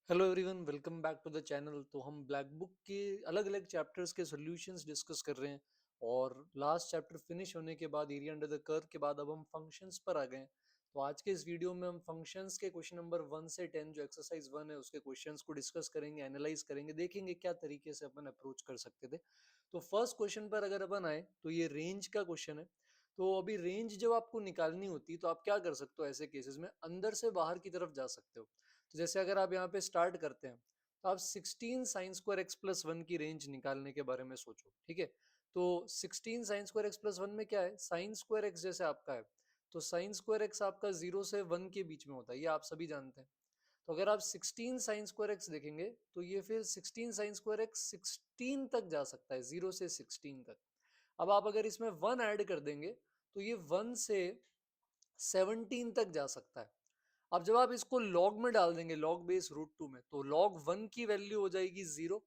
Hello everyone, welcome back to the channel. तो हम black book के अलग अलग चैप्टर्स के सॉल्यूशंस डिस्कस कर रहे हैं और लास्ट चैप्टर फिनिश होने के बाद एरिया अंडर द कर्व के बाद अब हम फंक्शंस पर आ गए हैं। तो आज के इस वीडियो में हम फंक्शंस के क्वेश्चन नंबर 1 से 10 जो एक्सरसाइज 1 है उसके क्वेश्चंस को डिस्कस करेंगे, एनालाइज करेंगे, देखेंगे क्या तरीके से अपन अप्रोच कर सकते थे। तो फर्स्ट क्वेश्चन पर अगर अपन आए तो ये रेंज का क्वेश्चन है। तो अभी रेंज जब आपको निकालनी होती है तो आप क्या कर सकते हो, ऐसे केसेस में अंदर से बाहर की तरफ जा सकते हो। तो जैसे अगर आप यहाँ पे स्टार्ट करते हैं तो आप 16 sine square x plus one की रेंज निकालने के बारे में सोचो। ठीक है, तो 16 sine square x plus one में क्या है, साइन स्क्वायर एक्स जैसे आपका है तो साइन स्क्वायर एक्स आपका 0 से 1 के बीच में होता है, ये आप सभी जानते हैं। तो अगर आप 16 साइन स्क्वायर एक्स देखेंगे तो ये फिर 16 साइन स्क्वायर एक्स 16 तक जा सकता है, 0 से 16 तक। अब आप अगर इसमें 1 ऐड कर देंगे तो ये 1 से 17 तक जा सकता है। अब जब आप इसको लॉग में डाल देंगे, लॉग बेस रूट टू में, तो लॉग 1 की वैल्यू हो जाएगी 0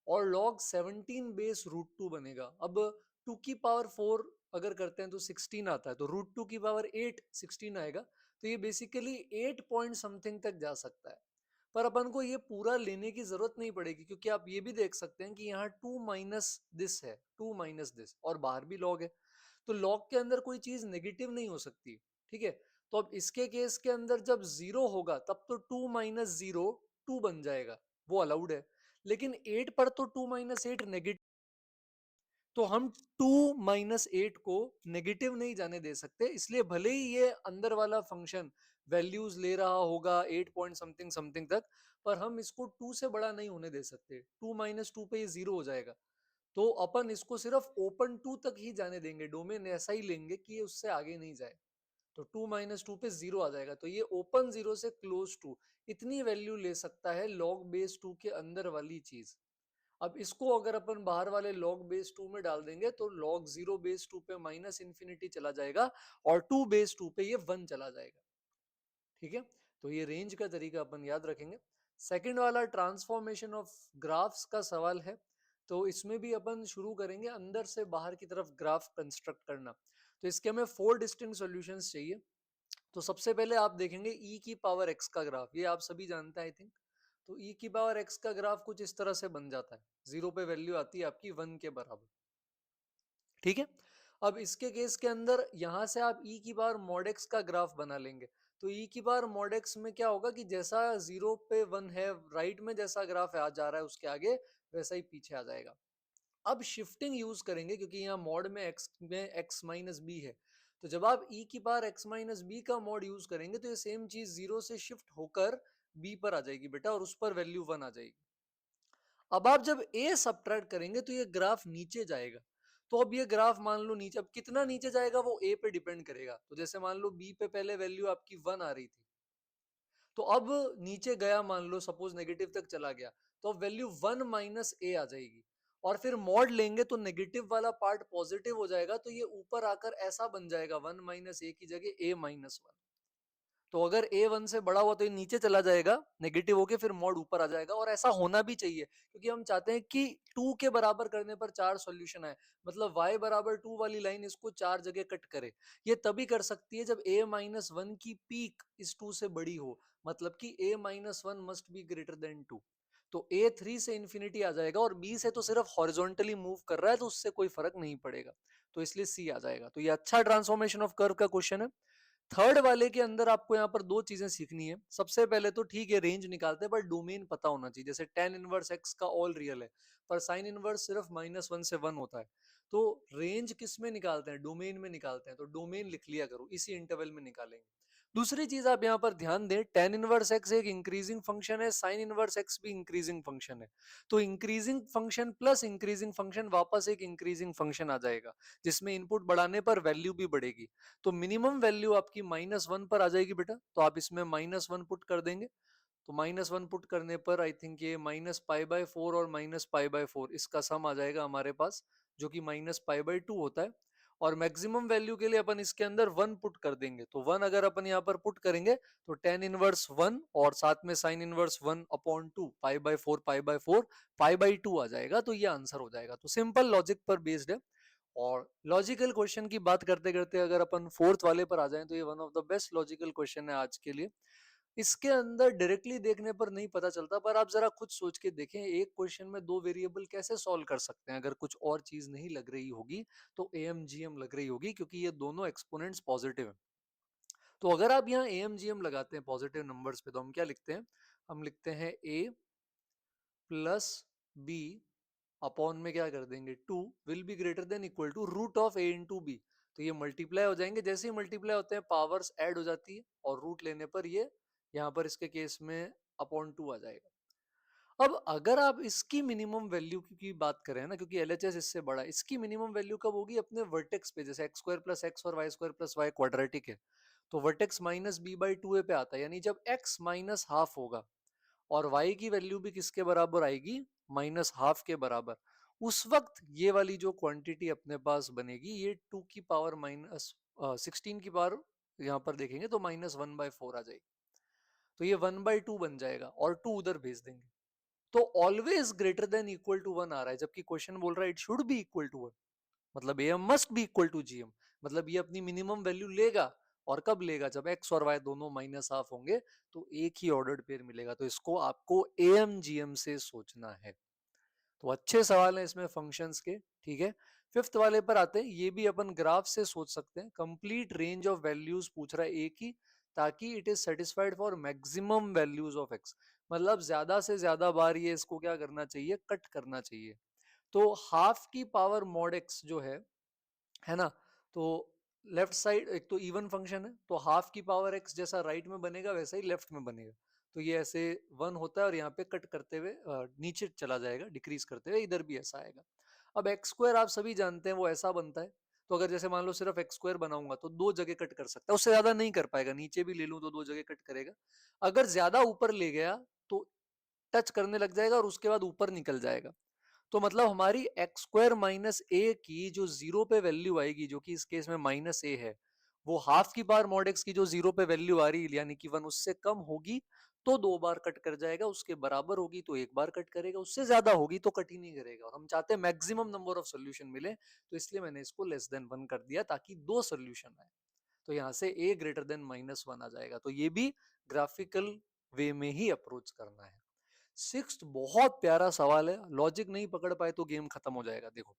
और लॉग 17 बेस रूट टू बनेगा। अब 2 की पावर 4 अगर करते हैं तो 16 आता है, तो रूट टू की पावर 8 16 आएगा। तो ये बेसिकली 8 पॉइंट समथिंग तक जा सकता है। पर अपन को ये पूरा लेने की जरूरत नहीं पड़ेगी, क्योंकि आप ये भी देख सकते हैं कि यहाँ 2 माइनस दिस है, 2 माइनस दिस, और बाहर भी लॉग है। तो लॉग के अंदर कोई चीज नेगेटिव नहीं हो सकती। ठीक है, तो अब इसके केस के अंदर जब 0 होगा तब तो 2 - 0 2 बन जाएगा, वो अलाउड है। लेकिन 8 पर तो 2 - 8 नेगेटिव, तो हम 2 - 8 को नेगेटिव नहीं जाने दे सकते। इसलिए भले ही ये अंदर वाला फंक्शन वैल्यूज ले रहा होगा 8 पॉइंट समथिंग समथिंग तक, पर हम इसको 2 से बड़ा नहीं होने दे सकते। 2 - 2 पे ये 0 हो जाएगा। तो अपन इसको सिर्फ ओपन टू तक ही जाने देंगे, डोमेन ऐसा ही लेंगे कि ये उससे आगे नहीं जाए। तो 2 - 2 पे 0 आ जाएगा, तो ये ओपन 0 से क्लोज टू इतनी वैल्यू ले सकता है लॉग बेस 2 के अंदर वाली चीज। अब इसको अगर अपन बाहर वाले लॉग बेस 2 में डाल देंगे तो लॉग 0 बेस 2 पे माइनस इन्फिनिटी चला जाएगा और 2 बेस 2 पे ये 1 चला जाएगा। ठीक है, तो ये रेंज का तरीका अपन याद रखेंगे। सेकंड वाला ट्रांसफॉर्मेशन ऑफ ग्राफ्स का सवाल है। तो इसमें भी अपन शुरू करेंगे अंदर से बाहर की तरफ ग्राफ कंस्ट्रक्ट करना। तो इसके हमें 4 डिस्टिंक्ट सॉल्यूशंस चाहिए। तो सबसे पहले आप देखेंगे ई की पावर एक्स का ग्राफ, ये आप सभी जानते हैं आई थिंक। तो ई की पावर एक्स का ग्राफ कुछ इस तरह से बन जाता है, 0 पे वैल्यू आती है आपकी 1 के बराबर। ठीक है, अब इसके केस के अंदर यहां से आप ई की पावर मॉड एक्स का ग्राफ बना लेंगे। तो ई की पावर मॉड एक्स में क्या होगा कि जैसा 0 पे 1 है, राइट में जैसा ग्राफ आ जा रहा है उसके आगे वैसा ही पीछे आ जाएगा। अब शिफ्टिंग यूज करेंगे क्योंकि यहाँ मॉड में एक्स माइनस बी है। तो जब आप ई की पावर एक्स माइनस बी का मॉड यूज करेंगे तो ये सेम चीज 0 से शिफ्ट होकर बी पर आ जाएगी बेटा, और उस पर वैल्यू 1 आ जाएगी। अब आप जब ए सब्ट्रैक्ट करेंगे तो ये ग्राफ नीचे जाएगा। तो अब ये ग्राफ मान लो नीचे, अब कितना नीचे जाएगा वो ए पे डिपेंड करेगा। तो जैसे मान लो बी पे पहले वैल्यू आपकी 1 आ रही थी, तो अब नीचे गया, मान लो सपोज नेगेटिव तक चला गया, तो अब वैल्यू 1 - ए आ जाएगी। और फिर मॉड लेंगे तो नेगेटिव वाला पार्ट पॉजिटिव हो जाएगा, तो ये ऊपर आकर ऐसा बन जाएगा 1 - ए की जगह A-1। तो अगर ए 1 से बड़ा हुआ तो ये नीचे चला जाएगा नेगेटिव होके, फिर मॉड ऊपर आ जाएगा। और ऐसा होना भी चाहिए क्योंकि हम चाहते हैं कि 2 के बराबर करने पर 4 सॉल्यूशन आए, मतलब y बराबर 2 वाली लाइन इसको 4 जगह कट करे। ये तभी कर सकती है जब A-1 की पीक इस 2 से बड़ी हो, मतलब कि A-1 must be greater then 2। तो A3 से इंफिनिटी आ जाएगा और B से तो सिर्फ हॉरिजॉन्टली मूव कर रहा है, तो उससे कोई फर्क नहीं पड़ेगा। तो इसलिए C आ जाएगा। तो ये अच्छा ट्रांसफॉर्मेशन ऑफ कर्व का क्वेश्चन है। थर्ड वाले के अंदर आपको यहाँ पर दो चीजें सीखनी है। सबसे पहले तो ठीक है रेंज निकालते हैं, पर डोमेन पता होना चाहिए। जैसे tan इनवर्स x का ऑल रियल है, पर साइन इनवर्स सिर्फ -1 से 1 होता है। तो रेंज किस में निकालते हैं, डोमेन में निकालते हैं। तो डोमेन लिख लिया करो, इसी इंटरवल में निकालेंगे। दूसरी चीज आप यहाँ पर ध्यान दें, tan इनवर्स x एक इंक्रीजिंग फंक्शन है, साइन इनवर्स x भी इंक्रीजिंग फंक्शन है। तो increasing function plus increasing function वापस एक इंक्रीजिंग फंक्शन आ जाएगा, जिसमें इनपुट बढ़ाने पर वैल्यू भी बढ़ेगी। तो मिनिमम वैल्यू आपकी -1 पर आ जाएगी बेटा, तो आप इसमें -1 पुट कर देंगे। तो -1 पुट करने पर आई थिंक ये -π/4 और -π/4 इसका सम आ जाएगा हमारे पास, जो कि -π/2 होता है। और मैक्सिमम वैल्यू के लिए अपन इसके अंदर 1 पुट कर देंगे। तो 1 अगर अपन यहाँ पर पुट करेंगे तो tan इनवर्स 1 और साथ में sin इनवर्स 1/2 π/4 π/4 π/2 आ जाएगा। तो ये आंसर हो जाएगा। तो सिंपल लॉजिक पर बेस्ड है। और लॉजिकल क्वेश्चन की बात करते करते अगर अपन फोर्थ वाले पर आ जाएं तो ये one of the best logical question है आज के लिए। इसके अंदर डायरेक्टली देखने पर नहीं पता चलता, पर आप जरा खुद सोच के देखें, एक क्वेश्चन में दो वेरिएबल कैसे सॉल्व कर सकते हैं अगर कुछ और चीज नहीं लग रही होगी, तो एमजीएम लग रही होगी, क्योंकि ये दोनों एक्सपोनेंट्स पॉजिटिव हैं। तो अगर आप यहाँ एमजीएम लगाते हैं पॉजिटिव नंबर्स पे, तो हम क्या लिखते हैं, हम लिखते हैं ए प्लस बी अपॉन में क्या कर देंगे, 2 will be greater than equal to root of a into b. तो ये मल्टीप्लाई हो जाएंगे, जैसे ही मल्टीप्लाई होते हैं पावर्स ऐड हो जाती है, और रूट लेने पर ये यहाँ पर इसके केस में अपॉन 2 आ जाएगा। अब अगर आप इसकी मिनिमम वैल्यू की बात करें ना, क्योंकि एलएचएस इससे बड़ा है, इसकी मिनिमम वैल्यू कब होगी, अपने वर्टेक्स पे, जैसे एक्स स्क्वायर प्लस एक्स और Y square plus Y quadratic है, तो vertex minus B by two A पे आता है, यानी जब एक्स माइनस हाफ होगा और y की वैल्यू भी किसके बराबर आएगी, माइनस हाफ के बराबर, उस वक्त ये वाली जो क्वांटिटी अपने पास बनेगी, ये 2 की पावर माइनस 16 की पावर यहाँ पर देखेंगे तो -1/4 आ जाएगी। तो ये 1/2 बन जाएगा और 2 उधर भेज देंगे, तो always greater than equal to 1 आ रहा है, जबकि क्वेश्चन बोल रहा है it should be equal to 1, मतलब m must be equal to gm, मतलब ये अपनी मिनिमम वैल्यू लेगा। और कब लेगा, जब एक्स और वाई दोनों माइनस हाफ होंगे, तो एक ही ऑर्डर्ड पेयर मिलेगा। तो इसको आपको एएम जीएम से सोचना है। तो अच्छे सवाल हैं इसमें फंक्शंस के, ठीक है। फिफ्थ वाले पर आते हैं, ये भी अपन ग्राफ से सोच सकते हैं। कंप्लीट रेंज ऑफ वैल्यूज पूछ रहा है एक ही, ताकि it is satisfied for maximum values of x, मतलब ज्यादा से ज्यादा बार ये इसको क्या करना चाहिए, कट करना चाहिए। तो हाफ की पावर मॉड एक्स जो है ना, तो लेफ्ट साइड एक तो इवन फंक्शन है, तो हाफ की पावर एक्स जैसा राइट में बनेगा वैसा ही लेफ्ट में बनेगा। तो ये ऐसे 1 होता है और यहाँ पे कट करते हुए नीचे चला जाएगा, डिक्रीज करते हुए इधर भी ऐसा आएगा। अब एक्स स्क्वायर आप सभी जानते हैं वो ऐसा बनता है, तो अगर जैसे मान लो सिर्फ एक्स स्क्वायर बनाऊंगा तो दो जगह कट कर सकता है, उससे ज्यादा नहीं कर पाएगा, नीचे भी ले लूं तो दो जगह कट करेगा। अगर ज्यादा ऊपर ले गया तो टच करने लग जाएगा और उसके बाद ऊपर निकल जाएगा। तो मतलब हमारी एक्स स्क्वायर माइनस ए की जो जीरो पे वैल्यू आएगी, जो कि इस केस में माइनस ए है, वो हाफ की बार मॉड एक्स की जो जीरो पे वैल्यू आ रही है यानी कि 1, उससे कम होगी तो दो बार कट कर जाएगा, उसके बराबर होगी तो एक बार कट करेगा, उससे ज्यादा होगी तो कट ही नहीं करेगा। और हम चाहते हैं मैक्सिमम नंबर ऑफ सोल्यूशन मिले, तो इसलिए मैंने इसको लेस देन 1 कर दिया ताकि दो सोल्यूशन आए। तो यहाँ से ए ग्रेटर देन -1 आ जाएगा। तो ये भी ग्राफिकल वे में ही अप्रोच करना है। सिक्स्थ बहुत प्यारा सवाल है, लॉजिक नहीं पकड़ पाए तो गेम खत्म हो जाएगा। देखो,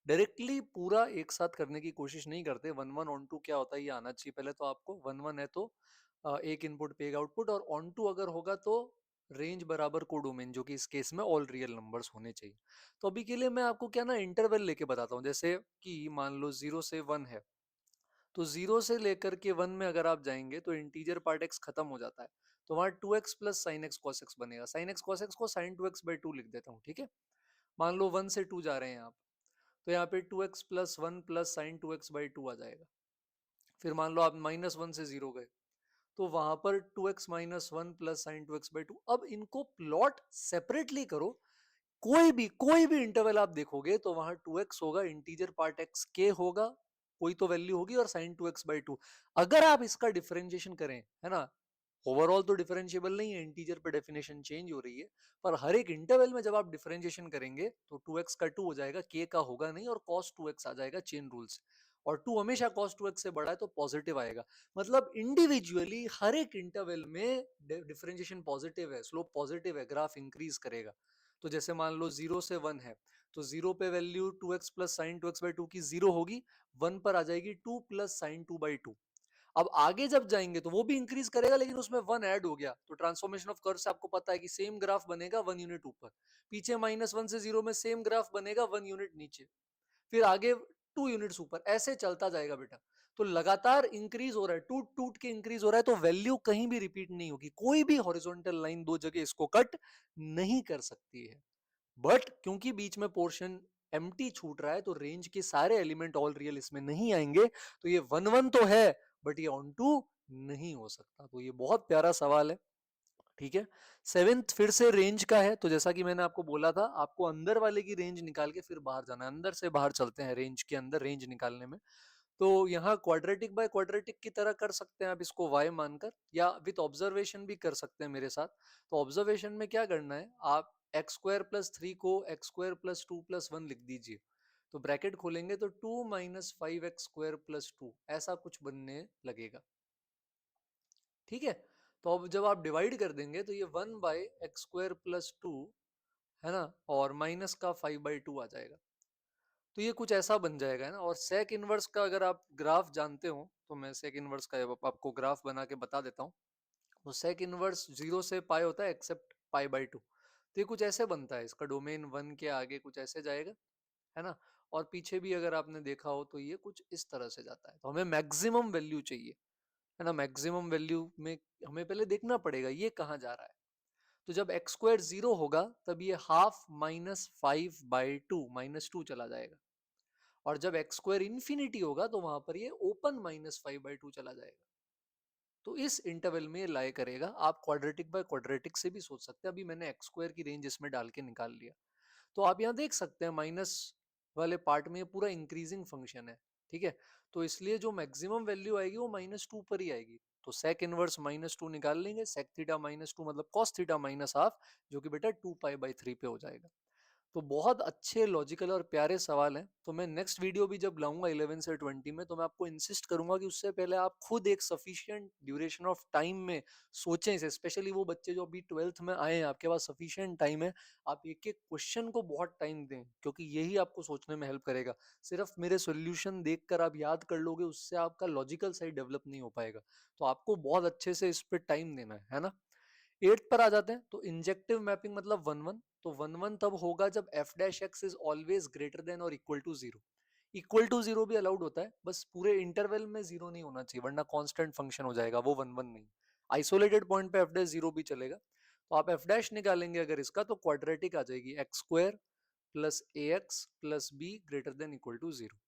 डायरेक्टली पूरा एक साथ करने की कोशिश नहीं करते, 1 1 ऑन 2 क्या होता है ये आना चाहिए पहले तो आपको। 1 1 है तो एक इनपुट पे एक आउटपुट, और ऑन 2 अगर होगा तो रेंज बराबर कोडोमेन, जो कि इस केस में ऑल रियल नंबर्स होने चाहिए। तो अभी के लिए मैं आपको क्या ना इंटरवल लेके बताता हूँ, जैसे कि मान लो 0 से 1 है, तो 0 से लेकर के 1 में अगर आप जाएंगे तो इंटीजर पार्ट x खत्म हो जाता है, तो वहां 2x plus sine x cos x बनेगा। साइन एक्स कॉस एक्स को साइन 2x/2 लिख देता हूँ, ठीक है। मान लो 1 से 2 जा रहे हैं आप, तो यहाँ पे 2x plus 1 plus sign 2x/2 आ जाएगा। फिर मान लो आप -1 से 0 गए, तो वहां पर 2x minus 1 plus sign 2x/2। अब इनको प्लॉट सेपरेटली करो, कोई भी इंटरवल आप देखोगे तो वहां 2x होगा, इंटीजर पार्ट x के होगा, कोई तो वैल्यू होगी, और साइन 2x/2। अगर आप इसका डिफरेंशिएशन करें, है ना, ओवरऑल तो डिफरेंशिएबल नहीं है, इंटीजर पे डेफिनेशन चेंज हो रही है, पर हर एक इंटरवल में जब आप डिफरेंशिएशन करेंगे तो 2x का 2 हो जाएगा, k का होगा नहीं, और cos 2x आ जाएगा चेन रूल से। और 2 हमेशा cos 2x से बड़ा है तो पॉजिटिव आएगा। मतलब इंडिविजुअली हर एक इंटरवल में डिफरेंशिएशन पॉजिटिव है, स्लोप पॉजिटिव है, ग्राफ इंक्रीज करेगा। तो जैसे मान लो 0 से 1 है, तो 0 पे value 2x plus sign 2x/2 की 0 होगी, 1 पर आ जाएगी 2 प्लस साइन 2/2। अब आगे जब जाएंगे तो वो भी इंक्रीज करेगा, लेकिन उसमें 1 ऐड हो गया, तो ट्रांसफॉर्मेशन ऑफ कर्व से आपको पता है कि सेम ग्राफ बनेगा 1 यूनिट ऊपर, पीछे -1 से 0 में सेम ग्राफ बनेगा 1 यूनिट नीचे, फिर आगे 2 यूनिट्स ऊपर, ऐसे चलता जाएगा बेटा। तो लगातार इंक्रीज हो रहा है, टूट टूट के इंक्रीज हो रहा है, तो वैल्यू कहीं भी रिपीट नहीं होगी, कोई भी हॉरिजॉन्टल लाइन दो जगह इसको कट नहीं कर सकती है। बट क्योंकि बीच में पोर्शन एम्प्टी छूट रहा है, तो रेंज के सारे एलिमेंट ऑल रियल इसमें नहीं आएंगे, तो ये 1 1 तो है, बट ये ऑन टू नहीं हो सकता। तो ये बहुत प्यारा सवाल है, ठीक है। सेवेंथ फिर से रेंज का है, तो जैसा कि मैंने आपको बोला था, आपको अंदर वाले की रेंज निकाल के फिर बाहर जाना है, अंदर से बाहर चलते हैं रेंज के अंदर रेंज निकालने में। तो यहाँ क्वाड्रेटिक बाय क्वाड्रेटिक की तरह कर सकते हैं आप इसको y मानकर, या विथ ऑब्जर्वेशन भी कर सकते हैं मेरे साथ। तो ऑब्जर्वेशन में क्या करना है, आप एक्स स्क्वायर प्लस 3 को एक्स स्क्वायर प्लस 2 प्लस 1 लिख दीजिए, तो ब्रैकेट खोलेंगे तो 2 माइनस 5x स्क्वायर प्लस 2 ऐसा कुछ बनने लगेगा, ठीक है। तो अब जब आप डिवाइड कर देंगे तो ये 1/x² + 2 है ना, और माइनस का 5/2 आ जाएगा। तो ये कुछ ऐसा बन जाएगा, है ना। और सेक इनवर्स का अगर आप ग्राफ जानते हो तो मैं सेक इनवर्स का आपको ग्राफ बना के बता देता हूँ। तो सेक इनवर्स 0 से पाई होता है एक्सेप्ट पाई/2। तो ये कुछ ऐसे बनता है, इसका डोमेन 1 के आगे कुछ ऐसे जाएगा, है ना। और पीछे भी अगर आपने देखा हो तो ये कुछ इस तरह से जाता है। तो हमें मैक्सिमम वैल्यू चाहिए, है ना। मैक्सिमम वैल्यू में हमें पहले देखना पड़ेगा ये कहाँ जा रहा है। तो जब x² 0 होगा तब ये हाफ -5/2 -2 चला जाएगा। और जब x² इंफिनिटी होगा तो वहां पर ये ओपन -5/2 चला जाएगा। तो इस इंटरवल में लाई करेगा। आप क्वाड्रेटिक बाय क्वाड्रेटिक से भी सोच सकते हैं। अभी मैंने x² की रेंज इसमें डाल के निकाल लिया। तो आप यहाँ देख सकते हैं माइनस वाले पार्ट में पूरा इंक्रीजिंग फंक्शन है, ठीक है। तो इसलिए जो मैक्सिमम वैल्यू आएगी वो -2 पर ही आएगी। तो सेक इनवर्स -2 निकाल लेंगे, सेक थीटा -2 मतलब कॉस थीटा -हाफ, जो कि बेटा 2π/3 पे हो जाएगा। तो बहुत अच्छे लॉजिकल और प्यारे सवाल हैं। तो मैं नेक्स्ट वीडियो भी जब लाऊंगा 11 से 20 में, तो मैं आपको इंसिस्ट करूंगा कि उससे पहले आप खुद एक सफिशिएंट ड्यूरेशन ऑफ टाइम में सोचें इसे। स्पेशली वो बच्चे जो अभी 12th में आए हैं, आपके पास सफिशिएंट टाइम है, आप एक एक क्वेश्चन को बहुत टाइम दें, क्योंकि यही आपको सोचने में हेल्प करेगा। सिर्फ मेरे सोल्यूशन देखकर आप याद कर लोगे, उससे आपका लॉजिकल साइड डेवलप नहीं हो पाएगा। तो आपको बहुत अच्छे से इस पर टाइम देना है ना। 8th पर आ जाते हैं। तो इंजेक्टिव मैपिंग मतलब 1 1। तो 1 1 तब होगा जब f dash x is always greater then और इक्वल टू 0। इक्वल टू 0 भी अलाउड होता है, बस पूरे इंटरवल में 0 नहीं होना चाहिए, वरना कांस्टेंट फंक्शन हो जाएगा, वो 1 1 नहीं। आइसोलेटेड पॉइंट पे f डैश 0 भी चलेगा। तो आप f डैश निकालेंगे अगर इसका, तो क्वाड्रेटिक आ जाएगी x² + ax + b greater than equal to 0।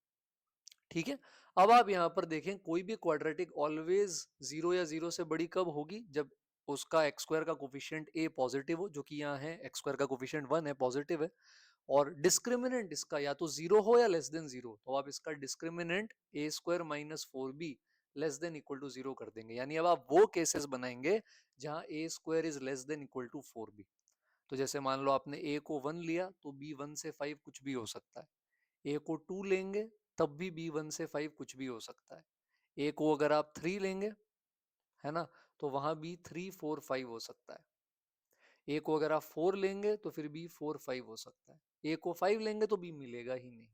ठीक है। अब आप यहां पर देखें, कोई भी क्वाड्रेटिक ऑलवेज 0 या 0 से बड़ी कब होगी, जब उसका x² का कोफिशिएंट a पॉजिटिव हो, जो कि यहाँ है x² का कोफिशिएंट 1 है, पॉजिटिव है। और डिस्क्रिमिनेंट इसका या तो 0 हो या लेस देन 0, तो आप इसका discriminant a² - 4b less than equal to 0 कर देंगे। यानी अब आप वो केसेस बनाएंगे जहां a² is less than equal to 4b। तो जैसे मान लो आपने a को 1 लिया, तो b 1 से 5 कुछ भी हो सकता है। ए को 2 लेंगे तब भी बी 1 से 5 कुछ भी हो सकता है। ए को अगर आप 3 लेंगे, है ना, तो वहां बी 3 4 5 हो सकता है। ए को अगर आप 4 लेंगे तो फिर बी 4 5 हो सकता है। ए को 5 लेंगे तो बी मिलेगा ही नहीं।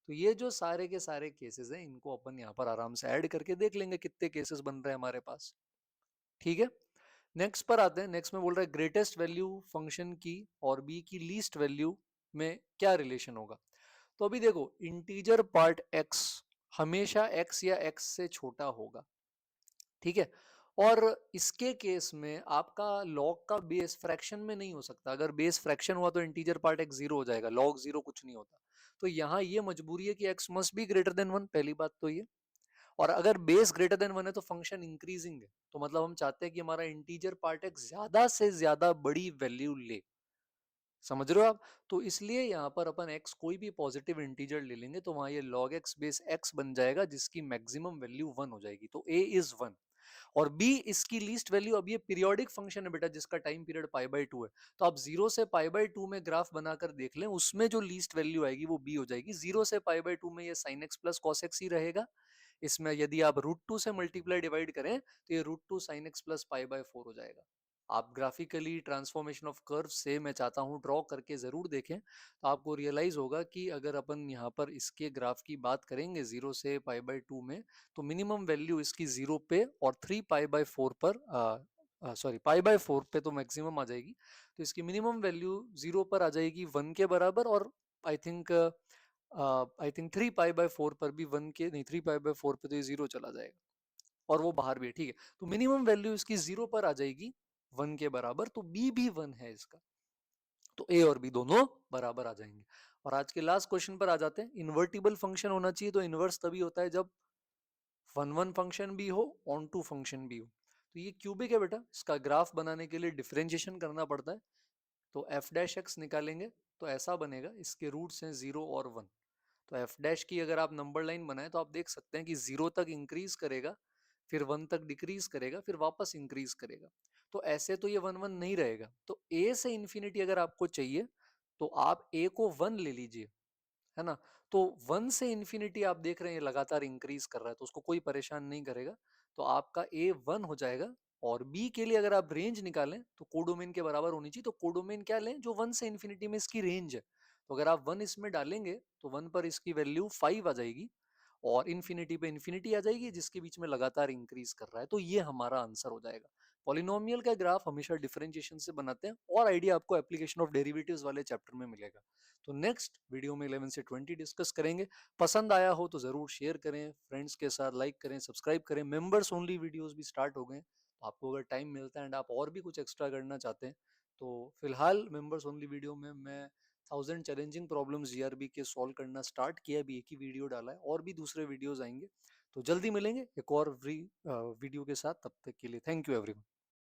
तो ये जो सारे के सारे केसेस हैं, इनको अपन यहाँ पर आराम से ऐड करके देख लेंगे कितने केसेस बन रहे हैं हमारे पास। ठीक है। नेक्स्ट पर आते हैं। नेक्स्ट में बोल रहा है ग्रेटेस्ट वैल्यू फंक्शन की और बी की लीस्ट वैल्यू में क्या रिलेशन होगा। तो अभी देखो, इंटीजर पार्ट x हमेशा x या x से छोटा होगा, ठीक है। और इसके केस में आपका लॉग का बेस फ्रैक्शन में नहीं हो सकता। अगर बेस फ्रैक्शन हुआ तो इंटीजर पार्ट x 0 हो जाएगा, लॉग 0 कुछ नहीं होता। तो यहाँ ये मजबूरी है कि x must be greater then 1, पहली बात तो ये। और अगर बेस ग्रेटर देन 1 है तो फंक्शन इंक्रीजिंग है, तो मतलब हम चाहते हैं कि हमारा इंटीजर पार्ट x ज्यादा से ज्यादा बड़ी वैल्यू ले। समझ रहे हो आप। तो इसलिए यहाँ पर अपन x कोई भी पॉजिटिव इंटीजर ले लेंगे तो वहां ये log x बेस x बन जाएगा, जिसकी मैक्सिमम वैल्यू 1 हो जाएगी। तो a इज 1 और b इसकी लीस्ट वैल्यू। अब ये पीरियोडिक फंक्शन है बेटा, जिसका टाइम पीरियड π/2 है। तो आप 0 से π/2 में ग्राफ बनाकर देख लें, उसमें जो लीस्ट वैल्यू आएगी वो b हो जाएगी। 0 से π/2 में ये sin x + cos x ही रहेगा। इसमें यदि आप √2 से मल्टीप्लाई डिवाइड करें तो ये √2 sin x + π/4 हो जाएगा। आप ग्राफिकली ट्रांसफॉर्मेशन ऑफ कर्व से मैं चाहता हूं ड्रॉ करके जरूर देखें, तो आपको रियलाइज होगा कि अगर अपन यहाँ पर इसके ग्राफ की बात करेंगे 0 से π/2 में, तो मिनिमम वैल्यू इसकी 0 पे और 3π/4 पर सॉरी π/4 पे तो मैक्सिमम आ जाएगी। तो इसकी मिनिमम वैल्यू 0 पर आ जाएगी 1 के बराबर। और आई थिंक 3π/4 पर भी 1 के नहीं, 3π/4 पे तो ये 0 चला जाएगा और वो बाहर भी है, ठीक है। तो मिनिमम वैल्यू इसकी 0 पर आ जाएगी 1 के बराबर, तो बी भी 1 है इसका। तो ए और बी दोनों बराबर आ जाएंगे। और आज के लास्ट क्वेश्चन पर आ जाते हैं। इन्वर्टिबल फंक्शन होना चाहिए, तो इन्वर्स तभी होता है जब 1 1 फंक्शन भी हो, ऑन टू फंक्शन भी हो। तो ये क्यूबिक है बेटा, इसका ग्राफ बनाने के लिए डिफरेंशिएशन करना पड़ता है। तो एफ डैश एक्स निकालेंगे तो ऐसा बनेगा, इसके रूट्स हैं 0 और 1। तो एफ डैश की अगर आप नंबर लाइन बनाए तो आप देख सकते हैं कि 0 तक इंक्रीज करेगा, फिर 1 तक डिक्रीज करेगा, फिर वापस इंक्रीज करेगा। तो ऐसे तो ये 1 1 नहीं रहेगा। तो ए से इंफिनिटी अगर आपको चाहिए तो आप ए को 1 ले लीजिए, है ना। तो 1 से इंफिनिटी आप देख रहे हैं लगातार इंक्रीज कर रहा है, तो उसको कोई परेशान नहीं करेगा। तो आपका ए 1 हो जाएगा और बी के लिए अगर आप रेंज निकालें तो कोडोमेन के बराबर होनी चाहिए। तो कोडोमेन क्या लें, जो 1 से इन्फिनिटी में इसकी रेंज है। तो अगर आप 1 इसमें डालेंगे तो 1 पर इसकी वैल्यू 5 आ जाएगी और इन्फिनिटी पे इन्फिनिटी आ जाएगी, जिसके बीच में लगातार इंक्रीज कर रहा है। तो ये हमारा आंसर हो जाएगा। पॉलिनोमियल का ग्राफ हमेशा डिफरेंशिएशन से बनाते हैं, और आइडिया आपको एप्लीकेशन ऑफ डेरिवेटिव्स वाले चैप्टर में मिलेगा। तो नेक्स्ट वीडियो में 11 से 20 डिस्कस करेंगे। पसंद आया हो तो जरूर शेयर करें, फ्रेंड्स के साथ लाइक करें, सब्सक्राइब करें। मेंबर्स ओनली वीडियोस भी स्टार्ट हो गए, तो आपको अगर टाइम मिलता है एंड आप और भी कुछ एक्स्ट्रा करना चाहते हैं तो फिलहाल मेंबर्स ओनली वीडियो में मैं 1000 चैलेंजिंग प्रॉब्लम्स जीआरबी के सॉल्व करना स्टार्ट किया, अभी एक ही वीडियो डाला है, और भी दूसरे वीडियोस आएंगे। तो जल्दी मिलेंगे एक और वीडियो के साथ, तब तक के लिए थैंक यू एवरीवन।